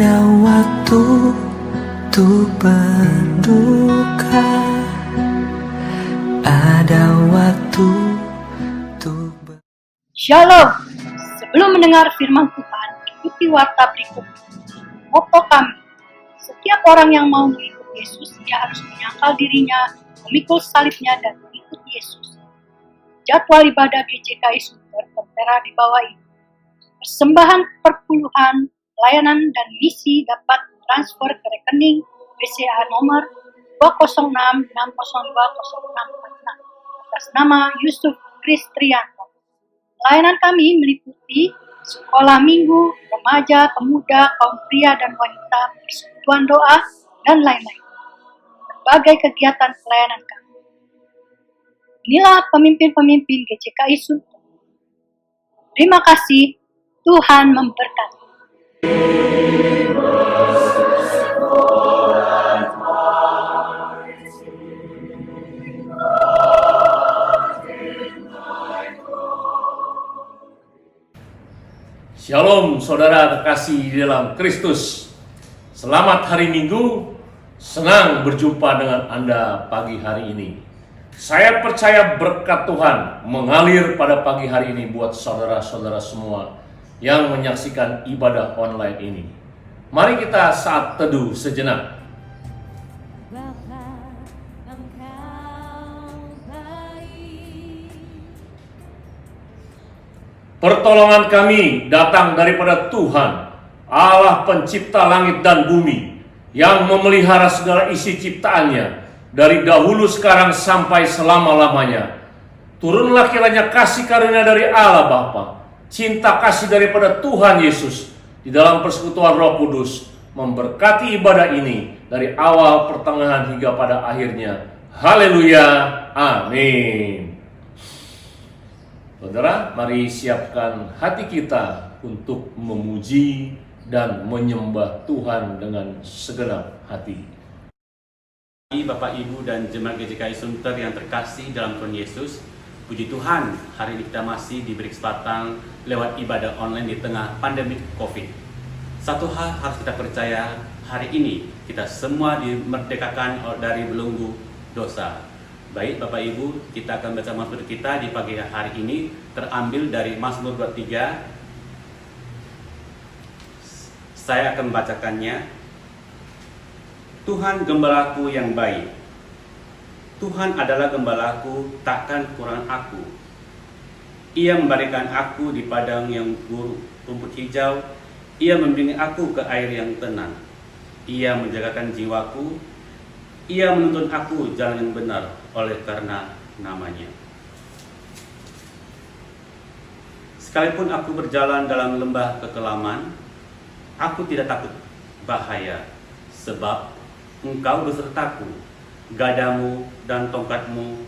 Ada waktu untuk berduka, ada waktu untuk Shalom. Sebelum mendengar firman Tuhan, ikuti warta berikut. Moto kami, setiap orang yang mau mengikut Yesus, ia harus menyangkal dirinya, memikul salibnya, dan mengikut Yesus. Jadwal ibadah GCKI Sunter tertera di bawah ini. Persembahan perpuluhan, pelayanan, dan misi dapat transfer ke rekening BCA nomor 20660200646 atas nama Yusuf Kristrianto. Pelayanan kami meliputi sekolah minggu, remaja, pemuda, kaum pria dan wanita, persekutuan doa, dan lain-lain. Berbagai kegiatan pelayanan kami. Inilah pemimpin-pemimpin GCKI Sunter. Terima kasih, Tuhan memberkati. Shalom saudara terkasih di dalam Kristus. Selamat hari Minggu. Senang berjumpa dengan Anda pagi hari ini. Saya percaya berkat Tuhan mengalir pada pagi hari ini buat saudara-saudara semua yang menyaksikan ibadah online ini. Mari kita saat teduh sejenak. Pertolongan kami datang daripada Tuhan, Allah pencipta langit dan bumi, yang memelihara segala isi ciptaannya, dari dahulu sekarang sampai selama-lamanya. Turunlah kiranya kasih karunia dari Allah Bapa, cinta kasih daripada Tuhan Yesus, di dalam persekutuan Roh Kudus, memberkati ibadah ini, dari awal, pertengahan, hingga pada akhirnya. Haleluya, amin. Saudara, mari siapkan hati kita untuk memuji dan menyembah Tuhan dengan segenap hati. Bapak, Ibu, dan jemaat GCKI Sunter yang terkasih dalam Tuhan Yesus, puji Tuhan, hari ini kita masih diberi kesempatan lewat ibadah online di tengah pandemi COVID. Satu hal harus kita percaya, hari ini kita semua dimerdekakan dari belenggu dosa. Baik Bapak Ibu, kita akan baca Mazmur kita di pagi hari ini, terambil dari Mazmur 23. Saya akan membacakannya. Tuhan gembalaku yang baik. Tuhan adalah gembalaku, takkan kurang aku. Ia memberikan aku di padang yang rumput hijau. Ia membimbing aku ke air yang tenang. Ia menjagakan jiwaku. Ia menuntun aku jalan yang benar oleh karena namanya. Sekalipun aku berjalan dalam lembah kekelaman, aku tidak takut bahaya, sebab Engkau besertaku, gadamu dan tongkatmu,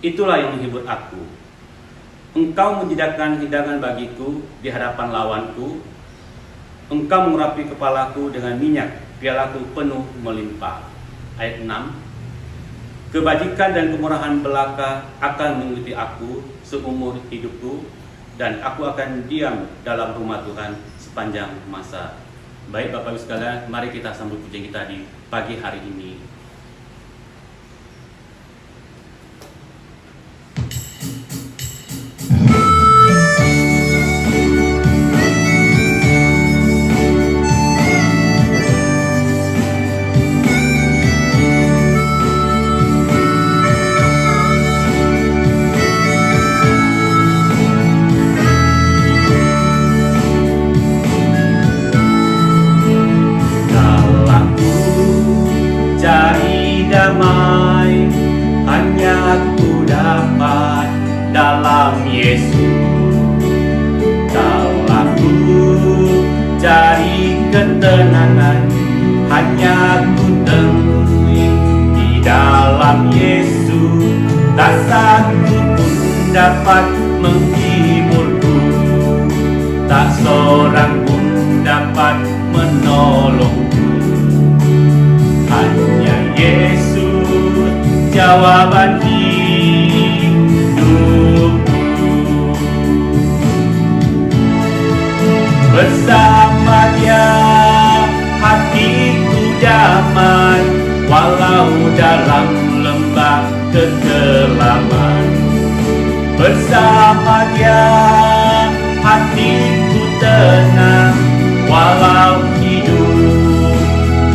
itulah yang menghibur aku. Engkau menyediakan hidangan bagiku di hadapan lawanku. Engkau mengurapi kepalaku dengan minyak, pialaku penuh melimpah. Ayat 6. Kebajikan dan kemurahan belaka akan mengikuti aku seumur hidupku, dan aku akan diam dalam rumah Tuhan sepanjang masa. Baik Bapak Ibu sekalian, mari kita sambut pujian kita di pagi hari ini. Damai hanya ku dapat dalam Yesus. Dalam ku cari ketenangan hanya ku temui di dalam Yesus. Tak satu pun dapat menghiburku, tak seorang pun dapat menolongku. Hanya Yesus jawaban hidupku. Bersama Dia Bersama Dia hatiku tenang, walau hidup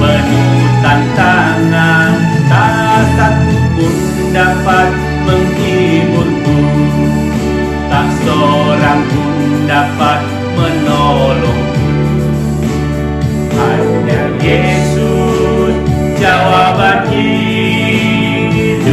penuh tantangan, tak satu pun dapat menghiburku, tak seorang pun dapat menolongku. Hanya Yesus jawaban hidupku.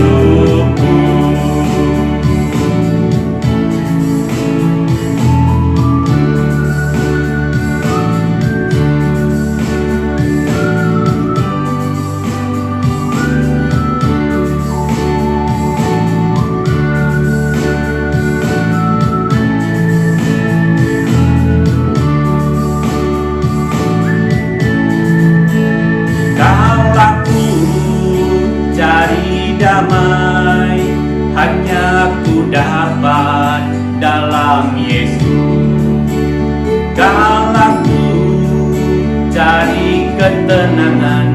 Damai hanya ku dapat dalam Yesus. Kalau ku cari ketenangan,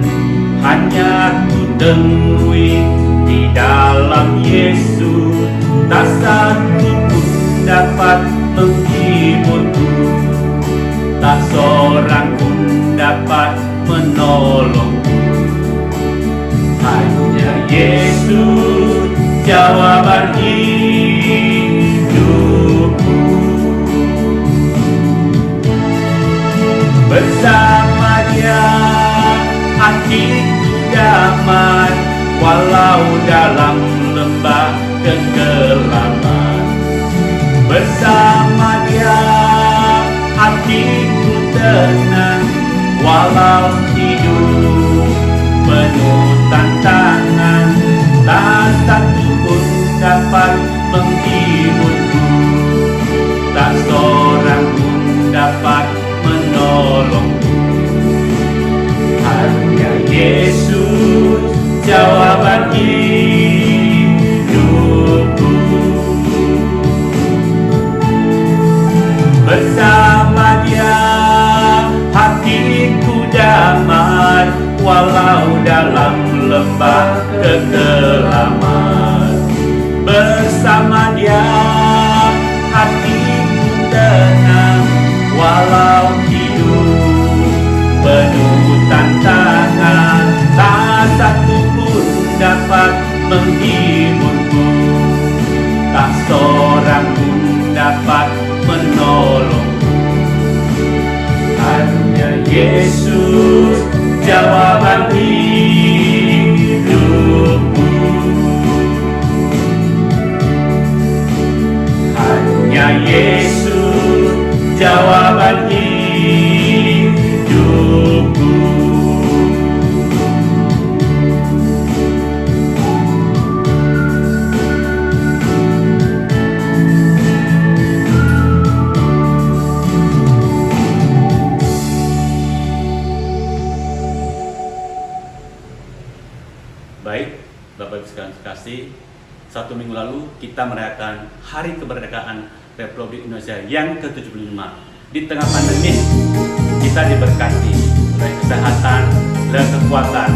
hanya ku temui di dalam Yesus. Tak satu pun dapat menghiburku, tak seorang pun dapat menolongku. Hanya Yesus jawaban hidupku. Bersama Dia hatiku damai, walau dalam lembah kegelapan. Bersama Dia hatiku tenang, walau hidup penuh tantangan, tak satu pun dapat menghiburku, tak seorang pun dapat menolongku. Hanya Yesus jawaban hidupku. Bersama Dia hatiku damai, walau dalam lembah kegelapan. Bersama Dia hatiku tenang, walau hidup penuh tantangan, tak satu pun dapat menghiburku, tak seorang pun dapat menolongku. Hanya Yesus jawaban hidupku. Hanya Yesus jawaban hidupku. Baik, Bapak Ibu sekalian terkasih, 1 minggu lalu kita merayakan Hari Kemerdekaan Republik Indonesia yang ke-75. Di tengah pandemi, kita diberkati oleh kesehatan dan kekuatan.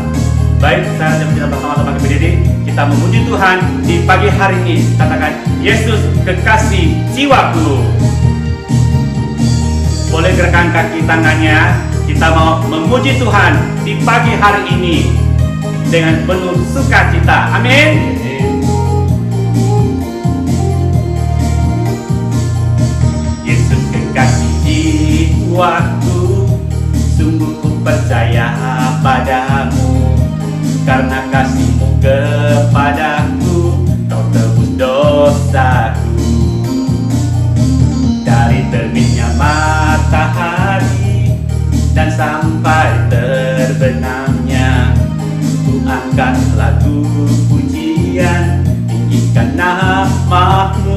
Baik, saya dan kita bersama-sama PDD, kita memuji Tuhan di pagi hari ini. Katakan, Yesus kekasih jiwaku. Boleh gerakkan kaki tangannya, kita mau memuji Tuhan di pagi hari ini dengan penuh sukacita. Amin. Yesus kekasih jiwaku, sungguh ku percaya padamu, karena kasih-Mu kepadaku, Kau tebus dosaku. Dari terbitnya matahari dan sampai terbenamnya, ku angkat lagu pujian, tinggikan nama-Mu.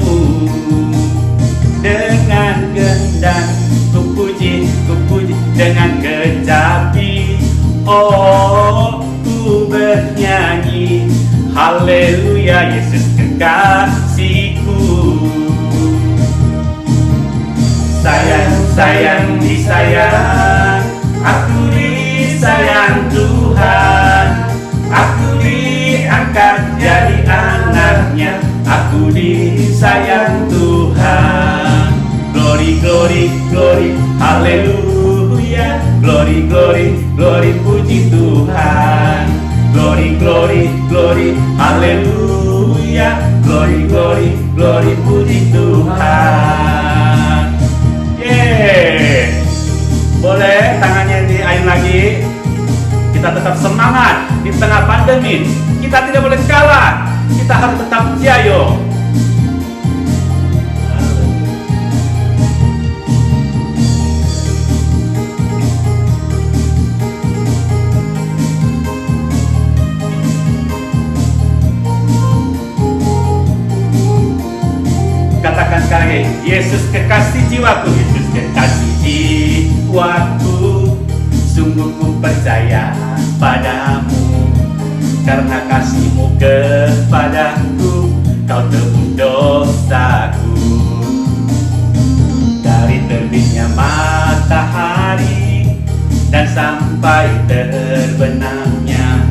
Dengan gendang ku puji dengan kecapi, oh ku bernyanyi, haleluya Yesus kekasihku. Sayang disayang, aku disayang Tuhan, aku diangkat jadi anaknya, aku disayang sayang Tuhan. Glory, glory, glory, haleluya. Glory, glory, glory, puji Tuhan. Glory, glory, glory, haleluya. Glory, glory, glory, puji Tuhan. Yeay. Boleh tangannya diayun lagi. Kita tetap semangat di tengah pandemi. Kita tidak boleh kalah. Kita harus tetap jaya. Katakan sekali lagi, Yesus kekasih jiwaku, Yesus kekasih jiwaku, sungguh ku percaya padamu, karena kasihmu kepadaku, kau tebus dosaku. Dari terbitnya matahari dan sampai terbenamnya,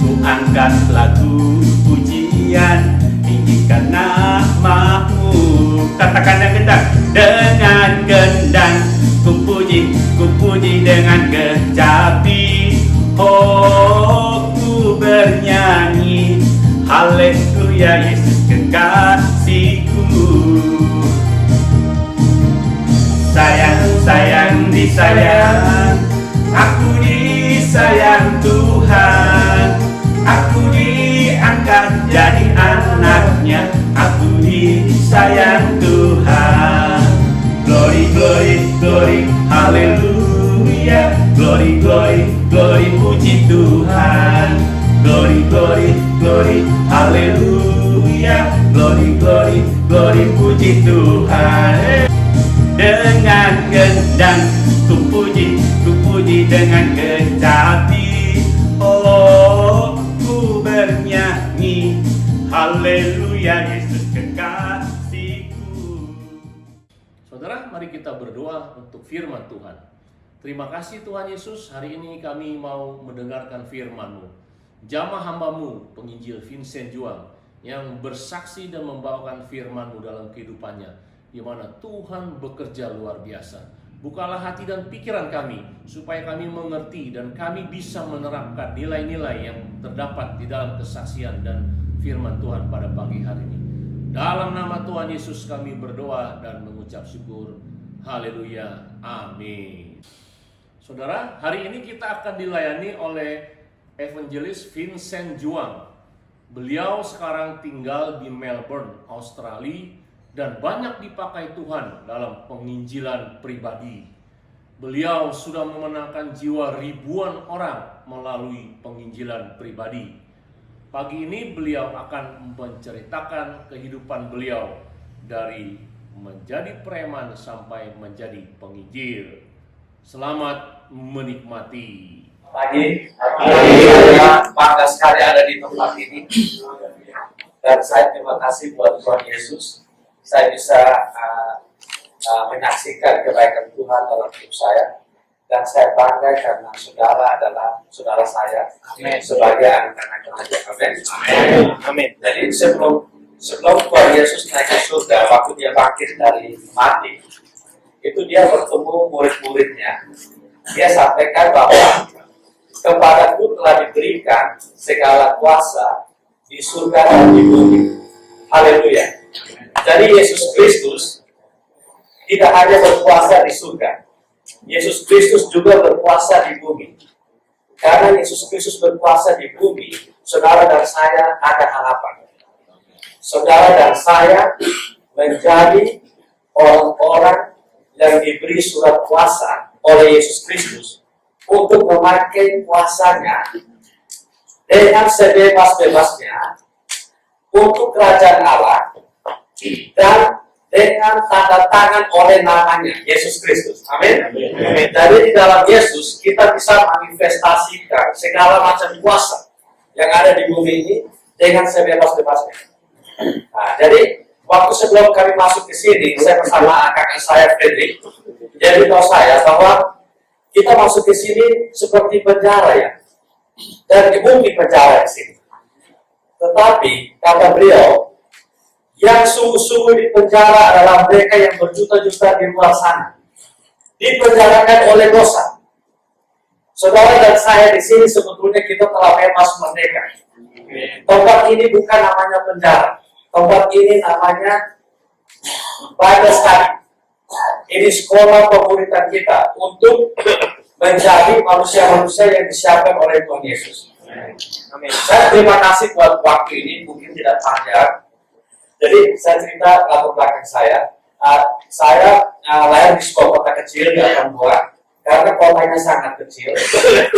ku angkat lagu pujian, tinggikan namamu. Katakan yang gendang, dengan gendang ku puji dengan kecapi. Oh, ku bernyanyi, haleluya, Yesus kekasihku. Sayang, sayang, disayang, aku disayang Tuhan. Aku diangkat jadi anaknya, aku disayang Tuhan. Glory, glory, glory, haleluya. Glory, glory, glory, puji Tuhan. Glory, glory, glory, haleluya. Glory, glory, glory, puji Tuhan. Dengan gendang ku puji dengan kecapi. Oh, ku bernyanyi, haleluya, Yesus kekasihku. Saudara, mari kita berdoa untuk firman Tuhan. Terima kasih Tuhan Yesus, hari ini kami mau mendengarkan firman-Mu. Jamah hamba-Mu, penginjil Vincent Juang, yang bersaksi dan membawakan firman-Mu dalam kehidupannya, di mana Tuhan bekerja luar biasa. Bukalah hati dan pikiran kami, supaya kami mengerti dan kami bisa menerapkan nilai-nilai yang terdapat di dalam kesaksian dan firman Tuhan pada pagi hari ini. Dalam nama Tuhan Yesus kami berdoa dan mengucap syukur. Haleluya. Amin. Saudara, hari ini kita akan dilayani oleh Evangelis Vincent Juang. Beliau sekarang tinggal di Melbourne, Australia, dan banyak dipakai Tuhan dalam penginjilan pribadi. Beliau sudah memenangkan jiwa ribuan orang melalui penginjilan pribadi. Pagi ini beliau akan menceritakan kehidupan beliau dari menjadi preman sampai menjadi penginjil. Selamat menikmati. Pagi, saya bangga sekali ada di tempat ini. Dan saya terima kasih buat Tuhan Yesus. Saya bisa menyaksikan kebaikan Tuhan dalam hidup saya, dan saya bangga karena saudara adalah saudara saya. Amin. Sebagai anak-anak Tuhan. Amin. Amin. Jadi sebelum Tuhan Yesus naik ke surga, waktu dia bangkit dari mati, itu dia bertemu murid-muridnya. Dia sampaikan bahwa kepadaku telah diberikan segala kuasa di surga dan di bumi. Haleluya. Jadi Yesus Kristus tidak hanya berkuasa di surga, Yesus Kristus juga berkuasa di bumi. Karena Yesus Kristus berkuasa di bumi, saudara dan saya ada harapan. Saudara dan saya menjadi orang-orang yang diberi surat kuasa oleh Yesus Kristus untuk memakai kuasanya dengan sebebas-bebasnya untuk kerajaan Allah, dan dengan tanda tangan oleh namanya Yesus Kristus. Amin. Jadi di dalam Yesus kita bisa manifestasikan segala macam kuasa yang ada di bumi ini dengan sebebas-bebasnya. Nah, jadi waktu sebelum kami masuk ke sini, saya bersama kakak saya Fredrik, dia beritahu saya bahwa kita masuk ke sini seperti penjara ya, dan di bumi penjara di sini. Tetapi kata beliau, Yang sungguh-sungguh di penjara adalah mereka yang berjuta-juta di luar sana, dipenjarakan oleh dosa. Saudara dan saya di sini sebetulnya kita telah bebas merdeka. Tempat ini bukan namanya penjara. Tempat ini namanya Bible study. Ini sekolah pemuritan kita untuk menjadi manusia-manusia yang disiapkan oleh Tuhan Yesus. Amin. Saya terima kasih buat waktu ini, mungkin tidak panjang. Jadi saya cerita latar belakang saya. Saya lahir di sebuah kota kecil di Atambua, karena kotanya sangat kecil,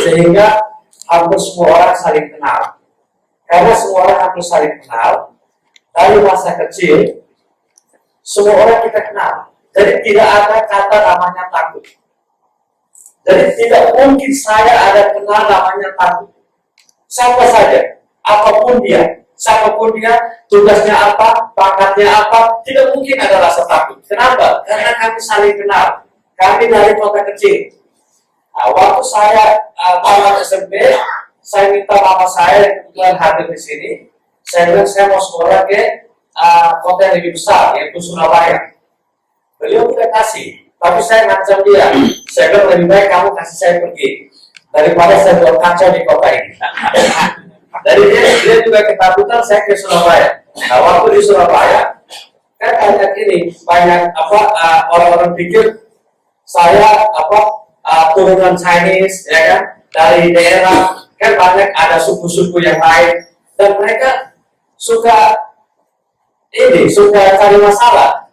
sehingga hampir semua orang saling kenal. Karena semua orang hampir saling kenal, dari masa kecil, semua orang kita kenal. Jadi tidak ada kata namanya takut. Jadi tidak mungkin saya ada kenal namanya takut. Siapa saja, apapun dia, siapapun dia, tugasnya apa, pangkatnya apa, tidak mungkin ada rasa takut. Kenapa? Karena kami saling kenal. Kami dari kota kecil. Waktu saya tamat SMP, saya minta mama saya yang kebetulan hadir di sini. Saya bilang saya mau sekolah ke kota yang lebih besar, yaitu Surabaya. Beliau tidak kasih, tapi saya ngancam dia. Saya bilang lebih baik kamu kasih saya pergi daripada saya buat kacau di kota ini. Jadi dia juga ketakutan saya ke Surabaya. Nah, waktu di Surabaya kan banyak orang-orang pikir saya turunan Chinese, ya kan, dari daerah, kan banyak ada suku-suku yang lain dan mereka suka cari masalah.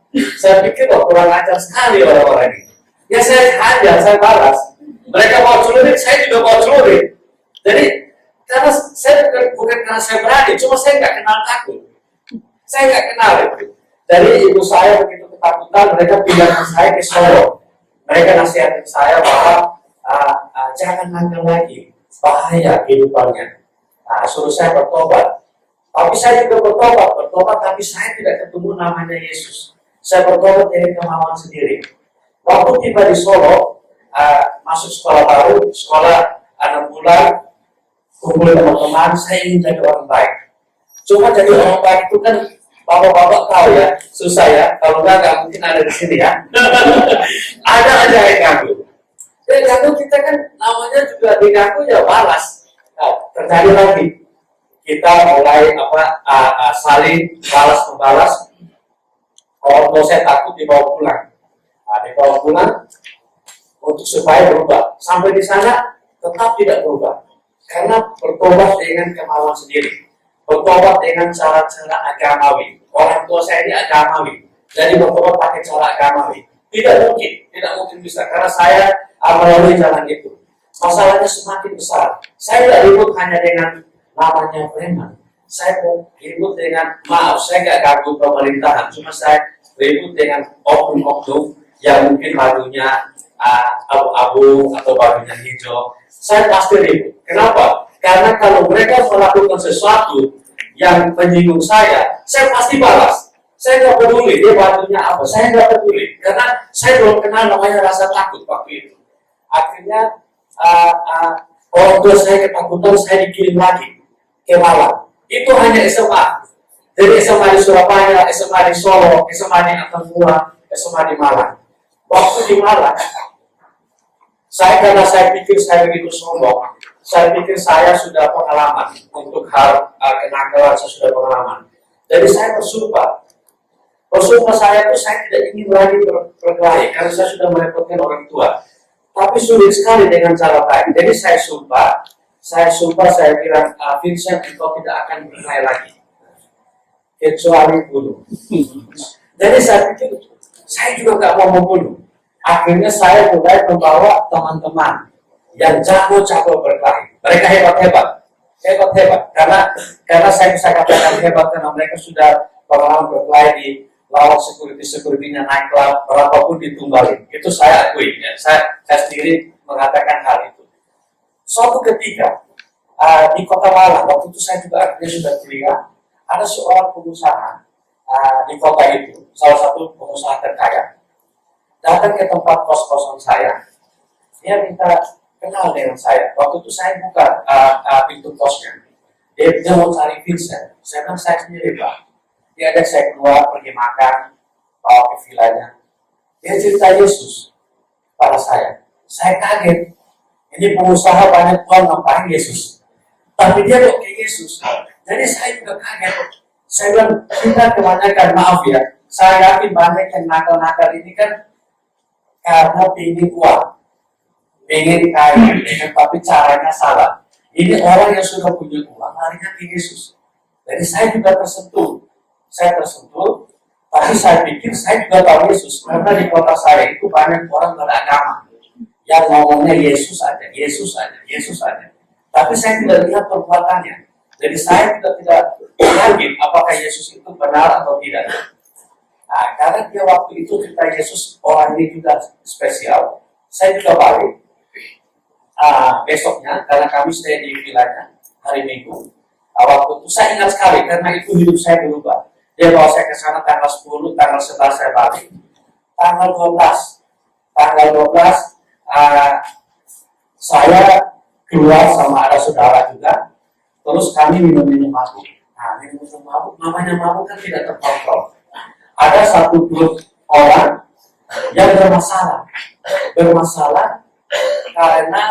Saya pikir kurang ajar sekali orang-orang ini. Ya saya hajar, saya balas. Mereka mau celurit, saya juga mau celurit. Jadi karena saya bukan karena saya berani, cuma saya nggak kenal takut. Saya nggak kenal itu. Jadi ibu saya begitu ketakutan, mereka pindahkan saya ke Solo. Mereka nasihatin saya bahwa jangan nakal lagi, bahaya kehidupannya. Suruh saya bertobat. Tapi saya juga bertobat, tapi saya tidak ketemu namanya Yesus. Saya bertobat dari kemauan sendiri. Waktu tiba di Solo, masuk sekolah baru, sekolah 6 bulan, kumpul teman-teman, saya ingin jadi orang baik. Cuma jadi orang baik itu kan bapak-bapak tahu ya, susah ya. Kalau nggak mungkin ada di sini ya. Ada aja yang ganggu. Dan ganggu kita kan namanya juga diganggu ya balas. Terjadi lagi. Kita mulai saling balas membalas. Kalau mau saya takut dibawa pulang. Dibawa pulang untuk supaya berubah. Sampai di sana tetap tidak berubah. Karena bertobat dengan kemauan sendiri, bertobat dengan cara-cara agamawi. Orang tua saya ini agamawi, jadi bertobat pakai cara agamawi. Tidak mungkin bisa, karena saya melalui jalan itu. Masalahnya semakin besar. Saya tidak ribut hanya dengan namanya preman. Saya ribut dengan, saya nggak ganggu pemerintahan, cuma saya ribut dengan oknum-oknum yang mungkin bajunya abu-abu atau bajunya hijau. Saya pasti ribut. Kenapa? Karena kalau mereka melakukan sesuatu yang menyinggung saya pasti balas. Saya nggak peduli dia bajunya apa, saya nggak peduli. Karena saya belum kenal namanya rasa takut waktu itu. Akhirnya orang tua saya ketakutan, saya dikirim lagi ke Malang. Itu hanya SMA. Jadi SMA di Surabaya, SMA di Solo, SMA di Atambua, SMA di Malang. Waktu di Malang, karena saya pikir saya begitu sombong, saya pikir saya sudah pengalaman untuk hal kenakalan, saya sudah pengalaman. Jadi saya bersumpah saya itu saya tidak ingin lagi berkelahi karena saya sudah merepotkan orang tua. Tapi sulit sekali dengan cara baik. Jadi saya sumpah, saya bilang, Vincent, engkau tidak akan berkelahi lagi, kecuali bunuh. Jadi saya pikir saya juga nggak mau membunuh. Akhirnya saya mulai membawa teman-teman yang jago-jago berkelahi. Mereka hebat-hebat. Karena saya bisa katakan hebat karena mereka sudah pengalaman berkelahi di lawan security-nya nightclub, berapapun ditumbalin. Itu saya akui. Ya. Saya sendiri mengatakan hal itu. Suatu ketika di Kota Malang, waktu itu saya juga akhirnya sudah kuliah, ada seorang pengusaha di kota itu, salah satu pengusaha terkaya, datang ke tempat kos-kosan saya. Dia minta kenal dengan saya. Waktu itu saya buka pintu kosnya. Dia mau cari Vincent. Saya bilang saya sendiri, Pak. dia ajak saya keluar pergi makan, bawa ke vilanya. Dia cerita Yesus pada saya. Saya kaget. Ini pengusaha banyak uang ngapain Yesus? Tapi dia kok ke Yesus. Jadi saya juga kaget. Saya bilang, kita kebanyakan, maaf ya, saya yakin banyak yang nakal-nakal ini kan karena ingin uang, ingin kaya, tapi caranya salah. Ini orang yang sudah punya uang, larinya ke Yesus. Jadi saya juga tersentuh. Saya tersentuh, tapi saya pikir saya juga tahu Yesus. Karena di kota saya itu banyak orang beragama yang ngomongnya Yesus aja, Yesus aja, Yesus aja. Tapi saya tidak lihat perbuatannya. Jadi saya juga tidak yakin apakah Yesus itu benar atau tidak. Nah, karena dia waktu itu kita Yesus orang ini juga spesial. Saya juga balik besoknya karena kami stay di vilanya hari Minggu. Waktu itu saya ingat sekali karena itu hidup saya berubah. Dia bawa saya ke sana tanggal 10, tanggal 11 saya balik. Tanggal 12 saya keluar sama ada saudara juga. Terus kami minum mabuk. Nah, minum mabuk, namanya mabuk kan tidak terkontrol. Ada satu grup orang yang bermasalah karena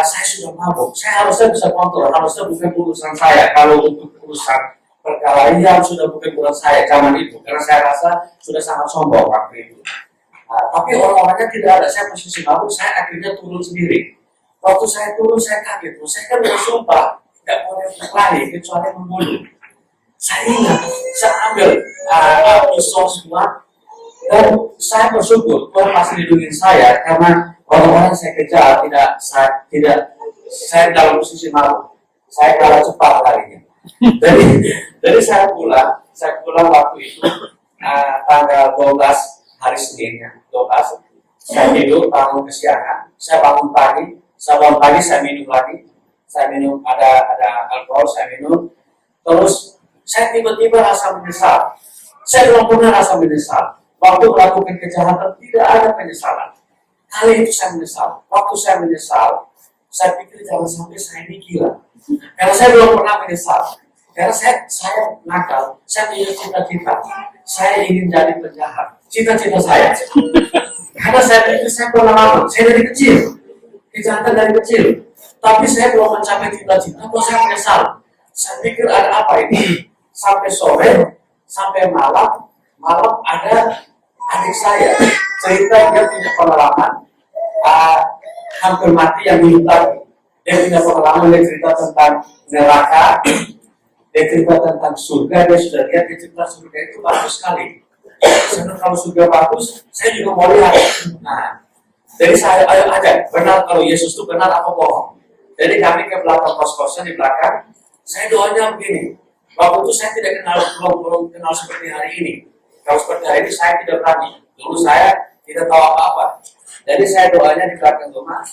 saya sudah mabuk. Saya harusnya bisa kontrol, harusnya bukan urusan saya. Kalau untuk urusan perkara ini sudah bukan urusan saya zaman itu, karena saya rasa sudah sangat sombong waktu itu. Tapi orang-orangnya tidak ada. Saya posisi mabuk, saya akhirnya turun sendiri. Waktu saya turun, saya kaget. Saya kan bersumpah tidak boleh berkelahi kecuali membunuh. Saya ingat, saya ambil pisau semua dan saya bersyukur Tuhan masih lindungi saya karena orang-orang saya kejar saya dalam posisi malu. Saya kalah cepat larinya. Jadi saya pulang waktu itu tanggal 12 hari Senin 12. Saya tidur bangun kesiangan, saya bangun pagi, saya minum lagi. Saya minum, ada alkohol, saya minum. Terus saya tiba-tiba rasa menyesal. Saya belum pernah rasa menyesal. Waktu melakukan kejahatan tidak ada penyesalan. Kali itu saya menyesal. Waktu saya menyesal, saya pikir jangan sampai saya ini gila. Karena saya belum pernah menyesal. Karena saya nakal, saya punya cita-cita. Saya ingin jadi penjahat. Cita-cita saya. Karena saya pikir saya pernah lama. Saya dari kecil. Kejahatan dari kecil. Tapi saya belum mencapai cita-cita, kok saya menyesal. Saya pikir ada apa ini? Sampai sore, sampai malam ada adik saya. Cerita dia punya pengalaman, hampir mati yang hidup lagi. Dia punya pengalaman, dia cerita tentang neraka, dia cerita tentang surga, dia sudah lihat, dia cerita surga itu bagus sekali. Karena kalau surga bagus, saya juga mau lihat. Nah, jadi saya ayo aja, benar kalau Yesus itu benar apa bohong. Jadi kami ke belakang kos-kosan di belakang, saya doanya begini. Waktu itu saya tidak belum kenal seperti hari ini. Kalau seperti hari ini saya tidak berani. Dulu saya tidak tahu apa-apa. Jadi saya doanya di belakang rumah,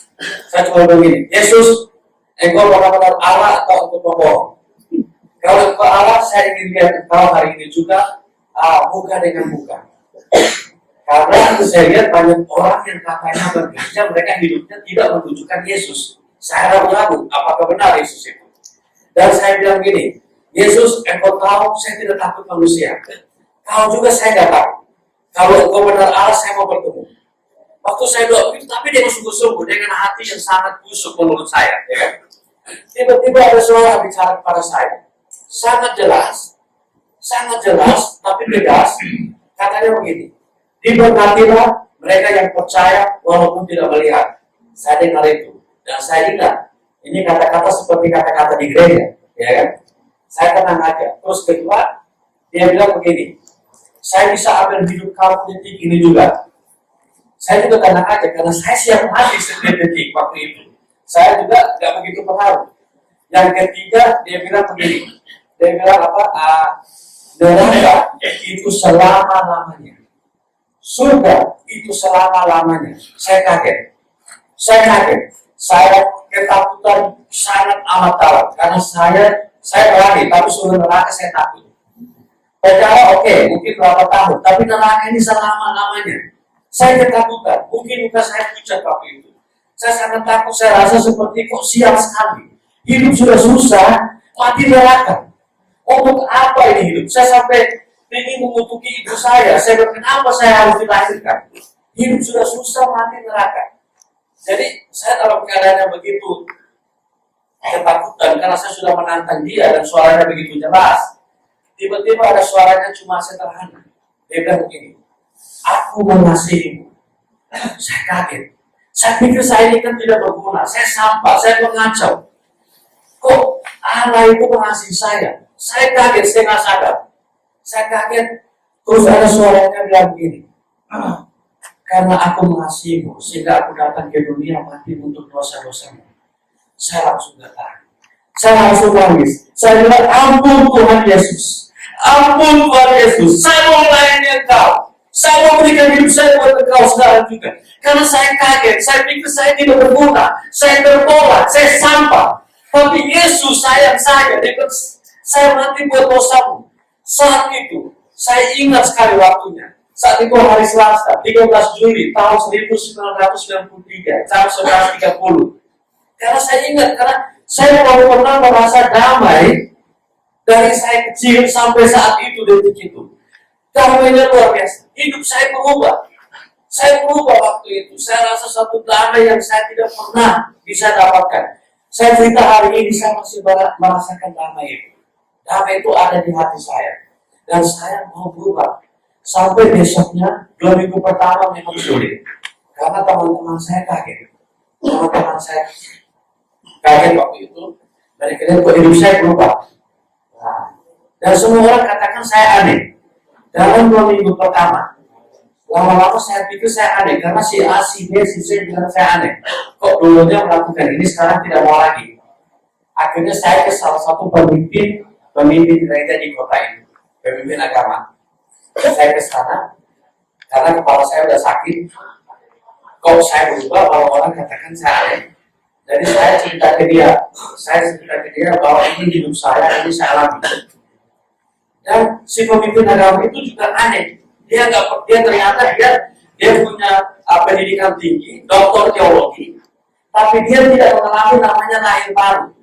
saya cuma begini, Yesus, engkau benar-benar Allah atau engkau bohong? Kalau engkau Allah, saya ingin lihat engkau hari ini juga muka dengan muka. Karena saya lihat banyak orang yang katanya berbeda, mereka hidupnya tidak menunjukkan Yesus. Saya ragu-ragu apakah benar Yesus itu. Dan saya bilang gini, Yesus, engkau tahu saya tidak takut manusia. Kau juga saya tidak takut. Kalau engkau benar Allah, saya mau bertemu. Waktu saya doa, tapi dia sungguh-sungguh dengan hati yang sangat busuk menurut saya. Ya kan? Tiba-tiba ada suara bicara kepada saya. Sangat jelas, tapi tegas. Katanya begini, diberkatilah mereka yang percaya walaupun tidak melihat. Saya dengar itu. Dan saya ingat, ini kata-kata seperti kata-kata di gereja, ya kan? Saya tenang aja. Terus kedua, dia bilang begini, saya bisa ambil hidup kamu detik ini juga. Saya juga tenang aja, karena saya siap mati setiap detik waktu itu. Saya juga nggak begitu pengaruh. Yang ketiga, dia bilang begini, dia bilang apa? Neraka itu selama-lamanya. Surga itu selama-lamanya. Saya kaget. Saya ketakutan sangat amat dalam karena saya berani, tapi suruh neraka saya takut. Percaya oke, mungkin berapa tahun, tapi neraka ini selama-lamanya. Saya ketakutan, mungkin muka saya pucat waktu itu. Saya sangat takut, saya rasa seperti kok sial sekali. Hidup sudah susah, mati neraka. Untuk apa ini hidup? Saya sampai ingin mengutuki ibu saya bilang, kenapa saya harus dilahirkan? Hidup sudah susah, mati neraka. Jadi saya dalam keadaan yang begitu ketakutan karena saya sudah menantang dia dan suaranya begitu jelas. Tiba-tiba ada suaranya cuma sederhana. Dia bilang begini, aku mengasihimu. Saya kaget. Saya pikir saya ini kan tidak berguna. Saya sampah, saya mengacau. Kok Allah itu mengasihi saya? Saya kaget, saya nggak sadar. Saya kaget. Terus ada suaranya bilang begini, karena aku mengasihimu, sehingga aku datang ke dunia mati untuk dosa-dosamu. Saya langsung datang. Saya langsung nangis. Saya bilang, ampun Tuhan Yesus. Ampun Tuhan Yesus. Saya mau melayani Engkau. Saya mau berikan hidup saya buat Engkau sekarang juga. Karena saya kaget. Saya pikir saya tidak berguna. Saya tertolak. Saya sampah. Tapi Yesus sayang saya. Saya mati buat dosamu. Saat itu, saya ingat sekali waktunya. Saat itu hari Selasa, 13 Juli tahun 1993, jam 11.30. Karena saya ingat, karena saya baru pernah merasa damai dari saya kecil sampai saat itu, detik itu. Damainya luar biasa. Hidup saya berubah. Saya berubah waktu itu. Saya rasa satu damai yang saya tidak pernah bisa dapatkan. Saya cerita hari ini, saya masih merasakan damai itu. Damai itu ada di hati saya. Dan saya mau berubah. Sampai besoknya, 2 minggu pertama memang sulit. Karena teman-teman saya kaget. Teman-teman saya kaget waktu itu. Mereka lihat kok hidup saya berubah. Nah, dan semua orang katakan saya aneh. Dalam 2 minggu pertama, lama-lama saya pikir saya aneh. Karena si A, si B, si C bilang saya aneh. Kok dulunya melakukan ini, sekarang tidak mau lagi. Akhirnya saya ke salah satu pemimpin gereja di kota ini. Pemimpin agama. Saya ke sana karena kepala saya sudah sakit. Kok saya berubah, kalau orang katakan saya aneh. Jadi saya cerita ke dia bahwa ini hidup saya, ini saya alami. Dan si pemimpin agama itu juga aneh. Dia ternyata dia punya pendidikan tinggi, doktor teologi, tapi dia tidak mengalami namanya lahir baru.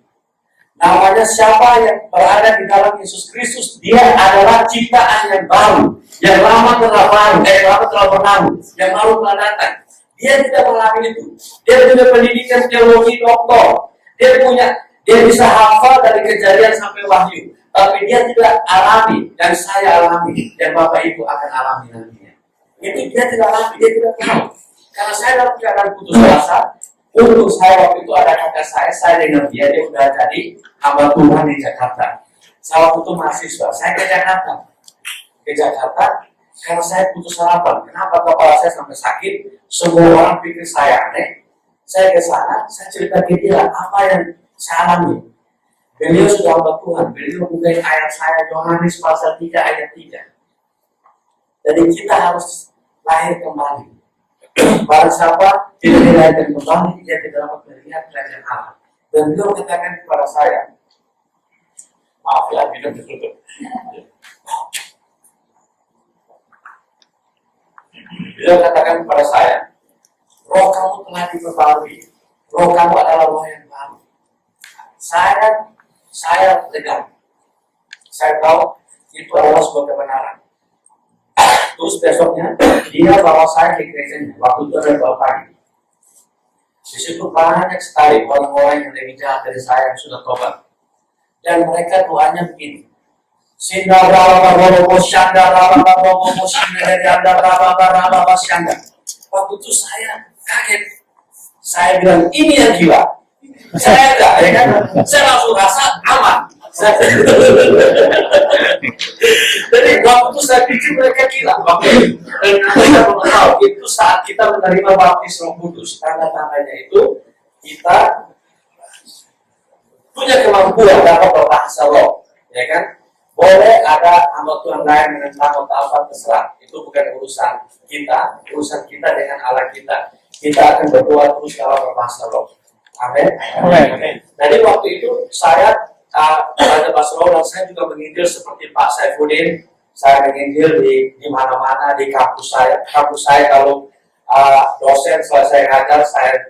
Namanya siapa yang berada di dalam Yesus Kristus, dia adalah ciptaan yang baru. Yang lama telah berlalu, yang baru telah datang. Dia tidak mengalami itu. Dia punya pendidikan teologi doktor. Dia bisa hafal dari Kejadian sampai Wahyu. Tapi dia tidak alami, dan saya alami, dan Bapak Ibu akan alami nantinya. Itu dia tidak alami, dia tidak tahu. Karena saya dalam keadaan putus asa. Untuk saya waktu itu ada kakak saya dengan dia sudah jadi hamba Tuhan di Jakarta. Saya waktu itu mahasiswa, saya ke Jakarta karena saya putus harapan. Kenapa kepala saya sampai sakit? Semua orang pikir saya aneh. Saya ke sana, saya cerita ke dia apa yang saya alami. Beliau sudah hamba Tuhan, beliau buka ayat saya Yohanes pasal 3 ayat 3. Jadi kita harus lahir kembali. Barang siapa tidak dilahirkan kembali, dia tidak dapat melihat kerajaan Allah. Dan beliau katakan kepada saya, maaf ya, minum dulu. Beliau katakan kepada saya, roh kamu telah diperbarui, roh kamu adalah roh yang baru. Saya tegar. Saya tahu itu adalah sebuah kebenaran. Terus besoknya dia bawa saya ke gerejanya. Waktu itu ada 2 pagi. Di situ banyak sekali orang-orang yang lebih jahat dari saya yang sudah tobat. Dan mereka doanya begini. Waktu itu saya kaget. Saya bilang ini yang gila. Saya enggak, ya kan? Saya langsung rasa aman. Jadi waktu itu saya pikir mereka gila. Dan kita tahu itu saat kita menerima baptis Roh Kudus. Tanda-tandanya itu kita punya kemampuan dapat berbahasa roh, ya kan? Boleh ada hamba Tuhan lain dengan nama apa terserah. Itu bukan urusan kita dengan Allah kita. Kita akan berdoa terus kalau berbahasa roh. Amin. Jadi waktu itu saya ada pastoral dan saya juga menginjil seperti Pak Saifuddin. Saya menginjil di mana-mana di kampus saya. Kampus saya kalau dosen selesai ngajar,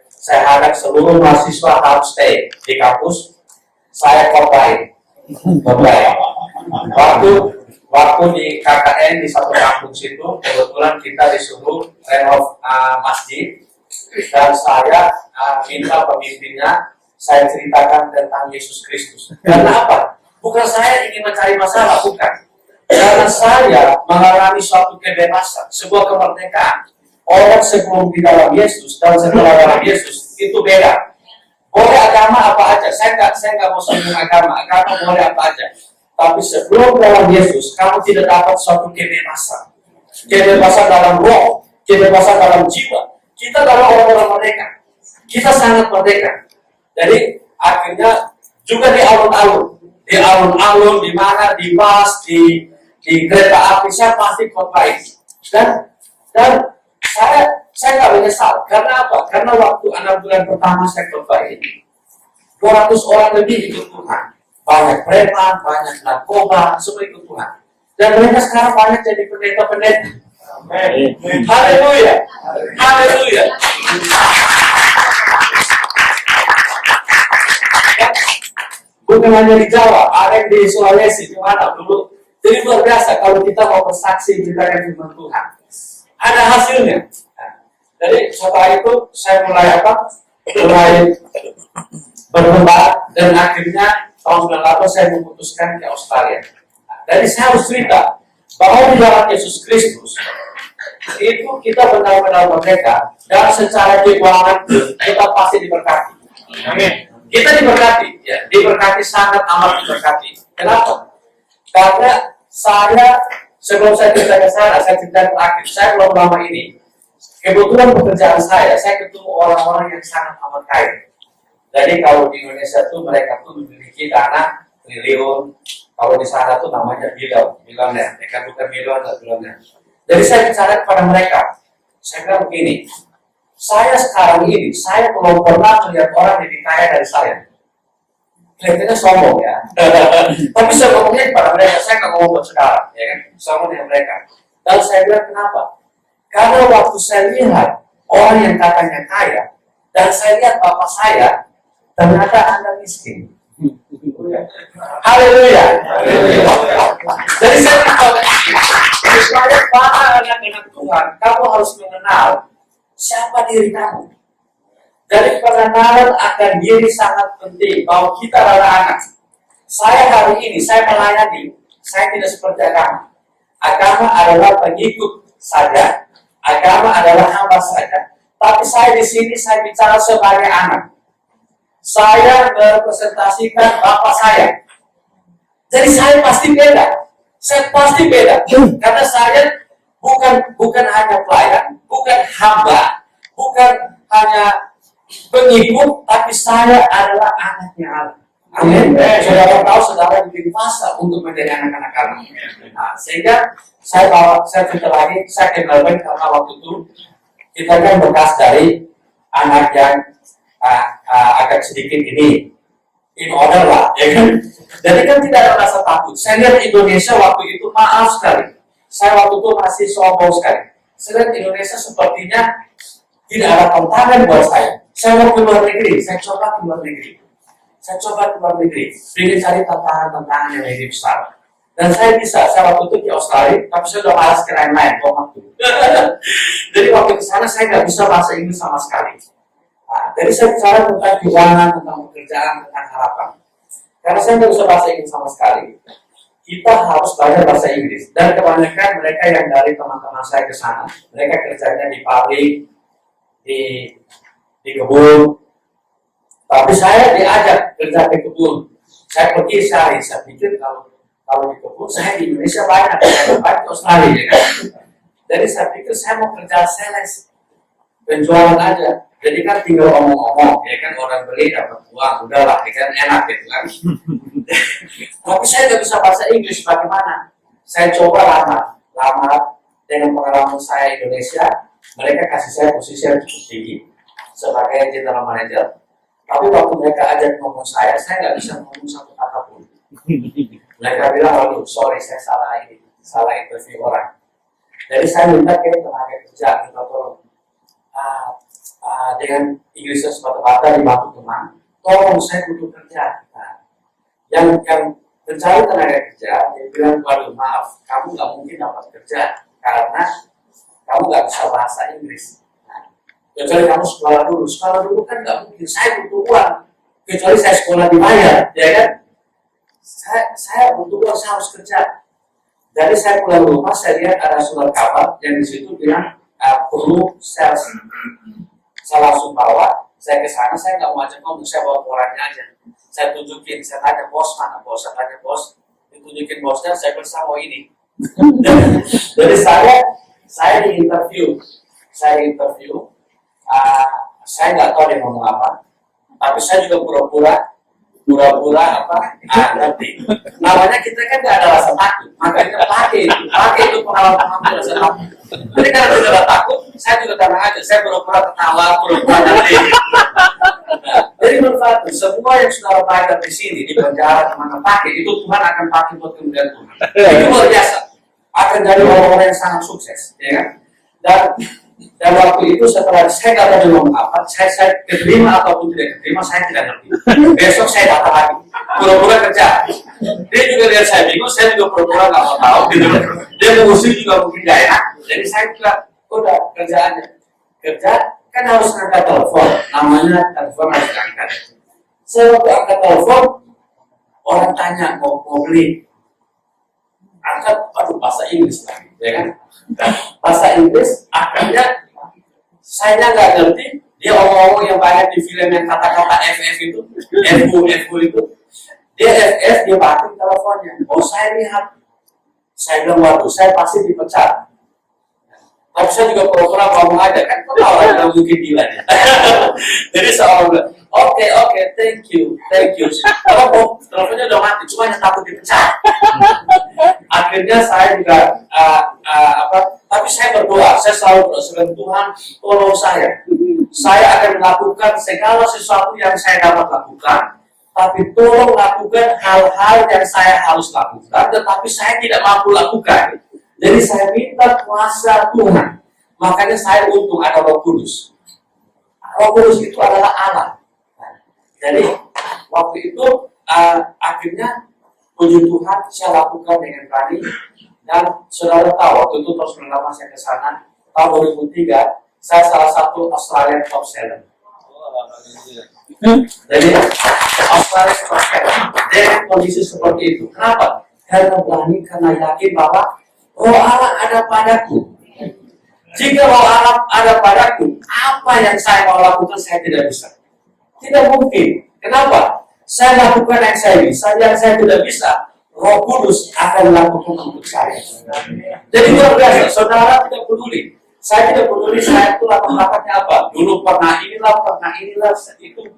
saya harap seluruh mahasiswa harus stay di kampus. Saya khotbah. Waktu di KKN di satu kampung situ, kebetulan kita disuruh renov masjid, dan saya minta pemimpinnya, saya ceritakan tentang Yesus Kristus. Karena apa? Bukan saya ingin mencari masalah, bukan. Karena saya mengalami suatu kebebasan, sebuah kemerdekaan. Orang sebelum di dalam Yesus dan setelah dalam Yesus itu beda. Boleh agama apa aja, saya nggak mau singgung agama boleh apa aja. Tapi sebelum dalam Yesus, kamu tidak dapat suatu kebebasan. Kebebasan dalam roh, kebebasan dalam jiwa. Kita adalah orang-orang merdeka. Kita sangat merdeka. Jadi akhirnya juga di alun-alun, di mana, di bus, di kereta api, saya pasti khotbah. Dan saya nggak menyesal. Karena apa? Karena waktu 6 bulan pertama saya khotbah ini, 200 orang lebih ikut Tuhan. Banyak preman, banyak narkoba, semua ikut Tuhan. Dan mereka sekarang banyak jadi pendeta-pendeta. Haleluya. Haleluya. Bukan hanya di Jawa, ada yang di Sulawesi, di mana dulu. Jadi luar biasa kalau kita mau bersaksi beritakan firman Tuhan. Ada hasilnya. Jadi setelah itu saya mulai berkembang, dan akhirnya tahun 98 saya memutuskan ke Australia. Jadi saya harus cerita bahwa di dalam Yesus Kristus itu kita benar-benar merdeka, dan secara keuangan kita pasti diberkati. Amin. Kita diberkati, ya, diberkati, sangat amat diberkati. Kenapa? Karena sebelum saya cerita ke sana, saya cerita terakhir, saya belum lama ini, kebetulan pekerjaan saya ketemu orang-orang yang sangat amat kaya. Jadi kalau di Indonesia tuh mereka tuh memiliki dana triliun, kalau di sana tuh namanya bilioner, bukan bilioner. Jadi saya bicara kepada mereka, saya bilang begini, saya sekarang ini, saya belum pernah melihat orang lebih kaya dari saya. Kelihatannya sombong ya, tapi saya ngomongnya kepada mereka, saya nggak ngomong buat sekarang, ya kan, sombong dengan mereka. Dan saya bilang kenapa? Karena waktu saya lihat orang yang katanya kaya, dan saya lihat bapak saya, ternyata Anda miskin. Haleluya. Jadi saya bilang, supaya para anak-anak Tuhan, kamu harus mengenal siapa diri kamu. Jadi pengenalan akan diri sangat penting, bahwa kita adalah anak. Saya hari ini, saya melayani, saya tidak seperti agama. Agama adalah pengikut saja, agama adalah hamba saja. Tapi saya di sini, saya bicara sebagai anak. Saya merepresentasikan bapak saya. Jadi saya pasti beda. Saya pasti beda. Karena saya bukan hanya pelayan, bukan hamba, bukan hanya pengikut, tapi saya adalah anaknya Allah. Amin. Saudara tahu, saudara diberi pasal untuk menjadi anak-anak Allah. Nah, sehingga saya cerita lagi, saya kenal baik karena waktu itu kita kan bekas dari anak yang agak sedikit ini in order lah, ya kan? Jadi kan tidak ada rasa takut. Saya lihat Indonesia waktu itu, maaf sekali, saya waktu itu masih sombong sekali. Saya lihat Indonesia sepertinya tidak ada tantangan buat saya. Saya mau ke luar negeri, saya coba ke luar negeri. Ingin cari tantangan yang lebih besar. Dan saya bisa, saya waktu itu di Australia, tapi saya udah malas ke lain-lain waktu. Jadi waktu ke sana saya nggak bisa bahasa Inggris sama sekali. Nah, jadi saya bicara tentang keuangan, tentang pekerjaan, tentang harapan. Karena saya nggak bisa bahasa Inggris sama sekali, kita harus belajar bahasa Inggris. Dan kebanyakan mereka yang dari teman-teman saya ke sana, mereka kerjanya di pabrik, di kebun. Tapi saya diajak kerja di kebun. Saya pergi sehari, saya pikir kalau di kebun, saya di Indonesia banyak, saya di Australia, ya kan? Jadi saya pikir saya mau kerja sales, penjualan aja. Jadi kan tinggal omong-omong, ya kan, orang beli dapat uang, udahlah, ya kan, enak gitu kan. Tapi saya nggak bisa bahasa Inggris, bagaimana? Saya coba lama dengan pengalaman saya Indonesia, mereka kasih saya posisi yang cukup tinggi sebagai general manager. Tapi waktu mereka ajak ngomong saya nggak bisa ngomong satu kata pun. Mereka bilang, waduh, sorry, saya salah interview orang. Jadi saya minta ke tenaga kerja, minta tolong. Dengan Inggrisnya sepatah-patah dibantu teman, tolong saya butuh kerja. Nah, yang Pencari tenaga kerja, dia bilang, waduh maaf, kamu nggak mungkin dapat kerja karena kamu nggak bisa bahasa Inggris. Nah, kecuali kamu sekolah dulu kan nggak mungkin. Saya butuh uang, kecuali saya sekolah dibayar, ya kan? Saya butuh uang, saya harus kerja. Jadi saya pulang rumah, saya lihat ada surat kabar yang di situ bilang perlu sales. Saya langsung bawa, saya ke sana, saya nggak mau ajak ngomong, saya bawa korannya aja. Saya tunjukin, saya tanya bos mana bos, saya tanya bos, ditunjukin bosnya, saya bilang saya mau ini. Jadi saya di interview, saya nggak tahu dia ngomong apa, tapi saya juga pura-pura ngerti. Namanya kita kan nggak ada rasa takut, makanya pakai itu pengalaman rasa takut. Jadi karena kita udah takut, saya juga tenang aja, saya pura-pura ketawa, pura-pura ngerti. Nah, jadi manfaat semua yang saudara belajar di sini di penjara mana pakai itu Tuhan akan pakai buat kemudian Tuhan. Itu luar biasa. Akan jadi orang-orang yang sangat sukses, ya kan? Dan waktu itu setelah saya nggak tahu ngomong apa, saya keterima ataupun tidak keterima, saya tidak ngerti. Besok saya datang lagi, pura-pura kerja. Dia juga lihat saya bingung, saya juga pura-pura nggak mau tahu. Gitu. Dia mengusir juga mungkin nggak enak. Jadi saya bilang, udah kerjaannya kerja kan harus angkat telepon, namanya telepon harus angkat. Saya waktu angkat telepon, orang tanya mau beli, angkat, aduh bahasa Inggris lagi, ya kan? Bahasa Inggris, akhirnya saya nggak ngerti, dia omong-omong yang banyak di film yang kata-kata FF itu, FU itu, dia FF, dia batin teleponnya, saya lihat, saya bilang waduh, saya pasti dipecat. Tapi saya juga pura-pura ngomong aja, kan kok orang yang mungkin gila ya. Jadi seorang bilang, oke, thank you. Kalau teleponnya udah mati, cuma yang takut dipecat. Akhirnya saya juga tapi saya berdoa, saya selalu berdoa, Tuhan tolong saya akan melakukan segala sesuatu yang saya dapat lakukan, tapi tolong lakukan hal-hal yang saya harus lakukan, tetapi saya tidak mampu lakukan. Jadi saya minta kuasa Tuhan. Makanya saya untung ada Roh Kudus. Roh Kudus itu adalah Allah. Jadi waktu itu akhirnya puji Tuhan saya lakukan dengan berani. Dan saudara tahu waktu itu tahun 98 saya ke sana, tahun 2003 saya salah satu Australian top seller. Jadi Australian top seller dengan kondisi seperti itu. Kenapa? Karena berani, karena yakin bahwa Roh Allah ada padaku. Jika Roh Allah ada padaku, apa yang saya mau lakukan saya tidak bisa. Tidak mungkin. Kenapa? Saya lakukan yang saya bisa, yang saya tidak bisa, Roh Kudus akan melakukan untuk saya. Jadi luar biasa, saudara tidak peduli. Saya tidak peduli saya itu latar-latarnya apa. Dulu pernah inilah,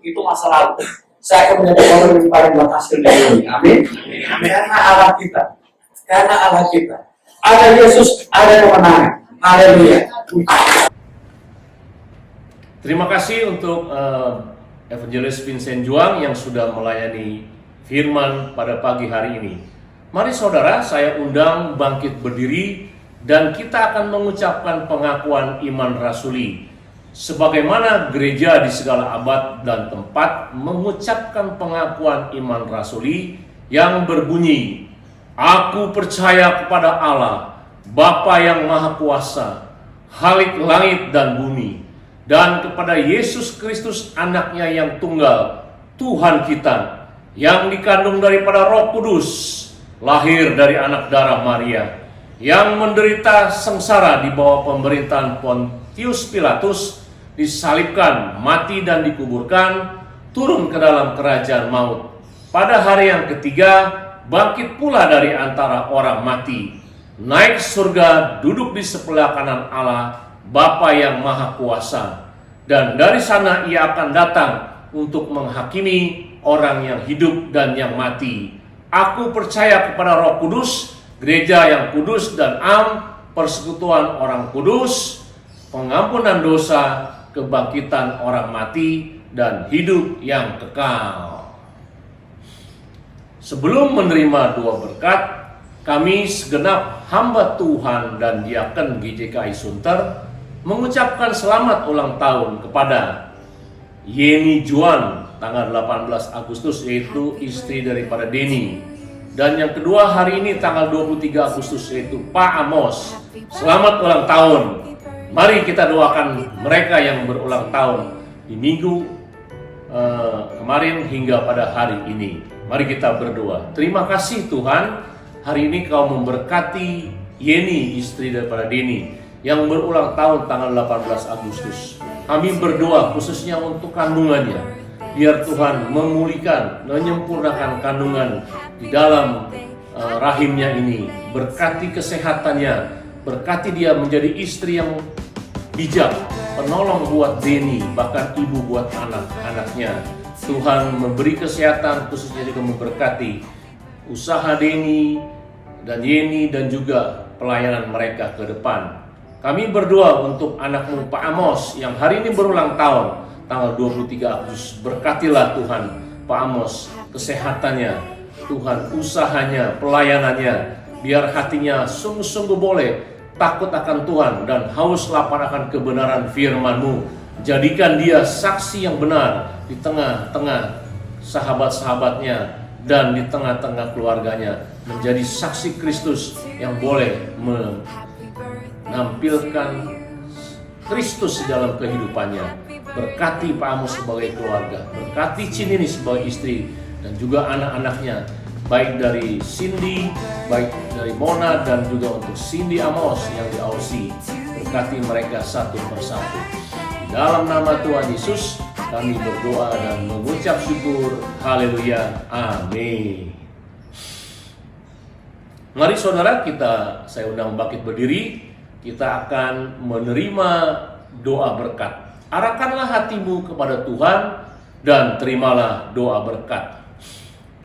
itu masa lalu. Saya akan menjadi orang yang paling berhasil di dunia. Amin. Karena Allah kita. Ada Yesus, ada kemenangan. Haleluya. Terima kasih untuk Evangelis Vincent Juang yang sudah melayani firman pada pagi hari ini. Mari saudara, saya undang bangkit berdiri dan kita akan mengucapkan pengakuan iman rasuli. Sebagaimana gereja di segala abad dan tempat mengucapkan pengakuan iman rasuli yang berbunyi, Aku percaya kepada Allah, Bapa yang Maha Kuasa, Khalik langit dan bumi, dan kepada Yesus Kristus anaknya yang tunggal, Tuhan kita, yang dikandung daripada Roh Kudus, lahir dari anak darah Maria, yang menderita sengsara di bawah pemerintahan Pontius Pilatus, disalibkan, mati dan dikuburkan, turun ke dalam kerajaan maut. Pada hari yang ketiga, bangkit pula dari antara orang mati, naik surga, duduk di sebelah kanan Allah, Bapa yang Maha Kuasa. Dan dari sana ia akan datang untuk menghakimi orang yang hidup dan yang mati. Aku percaya kepada Roh Kudus, gereja yang kudus dan am, persekutuan orang kudus, pengampunan dosa, kebangkitan orang mati, dan hidup yang kekal. Sebelum menerima dua berkat, kami segenap hamba Tuhan dan diaken GJKI Sunter mengucapkan selamat ulang tahun kepada Yeni Juan tanggal 18 Agustus, yaitu istri daripada Denny. Dan yang kedua hari ini tanggal 23 Agustus yaitu Pak Amos. Selamat ulang tahun. Mari kita doakan mereka yang berulang tahun di minggu kemarin hingga pada hari ini. Mari kita berdoa. Terima kasih Tuhan, hari ini Kau memberkati Yeni, istri daripada Denny, yang berulang tahun tanggal 18 Agustus. Kami berdoa khususnya untuk kandungannya. Biar Tuhan memulihkan, menyempurnakan kandungan di dalam rahimnya ini. Berkati kesehatannya, berkati dia menjadi istri yang bijak, penolong buat Denny, bahkan ibu buat anak-anaknya. Tuhan memberi kesehatan, khususnya juga memberkati usaha Denny dan Yeni dan juga pelayanan mereka ke depan. Kami berdoa untuk anakmu Pak Amos yang hari ini berulang tahun, tanggal 23 Agustus. Berkatilah Tuhan Pak Amos, kesehatannya, Tuhan usahanya, pelayanannya, biar hatinya sungguh-sungguh boleh takut akan Tuhan dan haus lapar akan kebenaran firman-Mu. Jadikan dia saksi yang benar di tengah-tengah sahabat-sahabatnya dan di tengah-tengah keluarganya, menjadi saksi Kristus yang boleh menampilkan Kristus di dalam kehidupannya. Berkati Pak Amos sebagai keluarga, berkati Cinini sebagai istri dan juga anak-anaknya, baik dari Cindy, baik dari Mona dan juga untuk Cindy Amos yang di Aussie. Berkati mereka satu persatu. Di dalam nama Tuhan Yesus kami berdoa dan mengucap syukur. Haleluya. Amin. Mari saudara, saya undang bangkit berdiri. Kita akan menerima doa berkat. Arahkanlah hatimu kepada Tuhan dan terimalah doa berkat.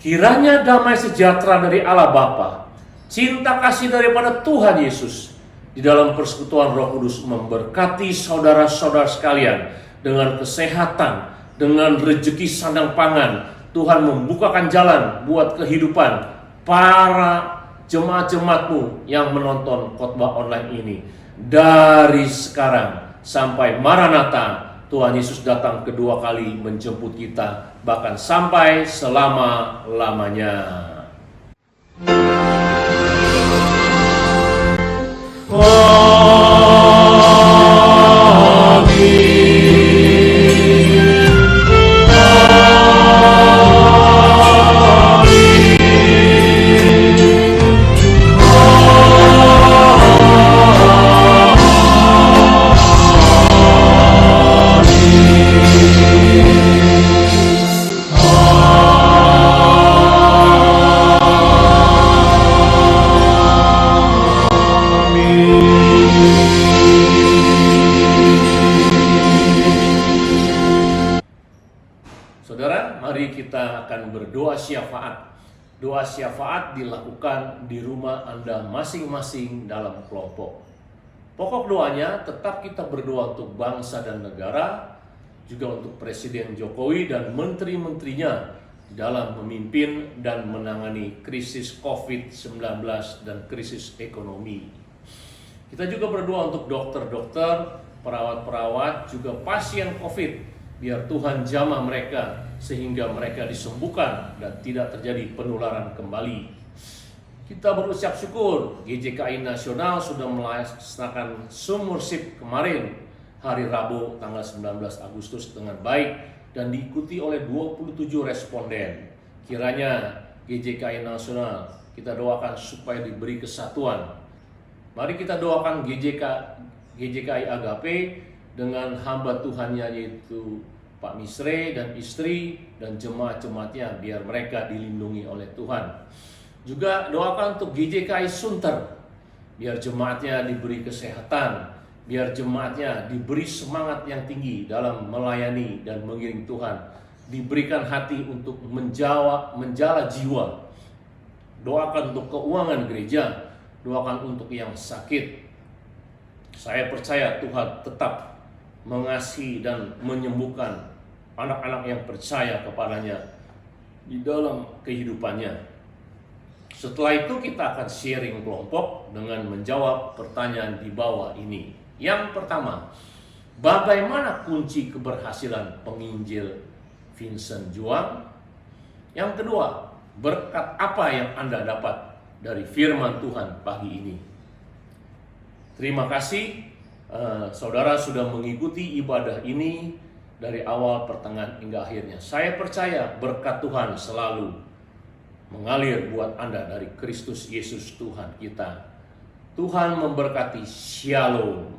Kiranya damai sejahtera dari Allah Bapa, cinta kasih daripada Tuhan Yesus, di dalam persekutuan Roh Kudus memberkati saudara-saudara sekalian dengan kesehatan, dengan rezeki sandang pangan. Tuhan membukakan jalan buat kehidupan para jemaat-jemaat-Mu yang menonton khotbah online ini. Dari sekarang sampai Maranatha, Tuhan Yesus datang kedua kali menjemput kita, bahkan sampai selama-lamanya. Saudara, mari kita akan berdoa syafaat. Doa syafaat dilakukan di rumah Anda masing-masing dalam kelompok. Pokok doanya tetap kita berdoa untuk bangsa dan negara, juga untuk Presiden Jokowi dan menteri-menterinya dalam memimpin dan menangani krisis COVID-19 dan krisis ekonomi. Kita juga berdoa untuk dokter-dokter, perawat-perawat, juga pasien COVID. Biar Tuhan jamah mereka sehingga mereka disembuhkan dan tidak terjadi penularan kembali. Kita berucap syukur GJKI Nasional sudah melaksanakan Sumurship kemarin hari Rabu tanggal 19 Agustus dengan baik dan diikuti oleh 27 responden. Kiranya GJKI Nasional kita doakan supaya diberi kesatuan. Mari kita doakan GJKI Agape dengan hamba Tuhannya yaitu Pak Misre dan istri dan jemaat-jemaatnya, biar mereka dilindungi oleh Tuhan. Juga doakan untuk GJKI Sunter, biar jemaatnya diberi kesehatan, biar jemaatnya diberi semangat yang tinggi dalam melayani dan mengiring Tuhan, diberikan hati untuk menjala jiwa. Doakan untuk keuangan gereja, doakan untuk yang sakit. Saya percaya Tuhan tetap mengasihi dan menyembuhkan anak-anak yang percaya kepadanya di dalam kehidupannya. Setelah itu kita akan sharing kelompok dengan menjawab pertanyaan di bawah ini. Yang pertama, bagaimana kunci keberhasilan penginjil Vincent Juang? Yang kedua, berkat apa yang Anda dapat dari firman Tuhan pagi ini. Terima kasih saudara sudah mengikuti ibadah ini dari awal, pertengahan, hingga akhirnya. Saya percaya berkat Tuhan selalu mengalir buat Anda dari Kristus Yesus Tuhan kita. Tuhan memberkati. Shalom.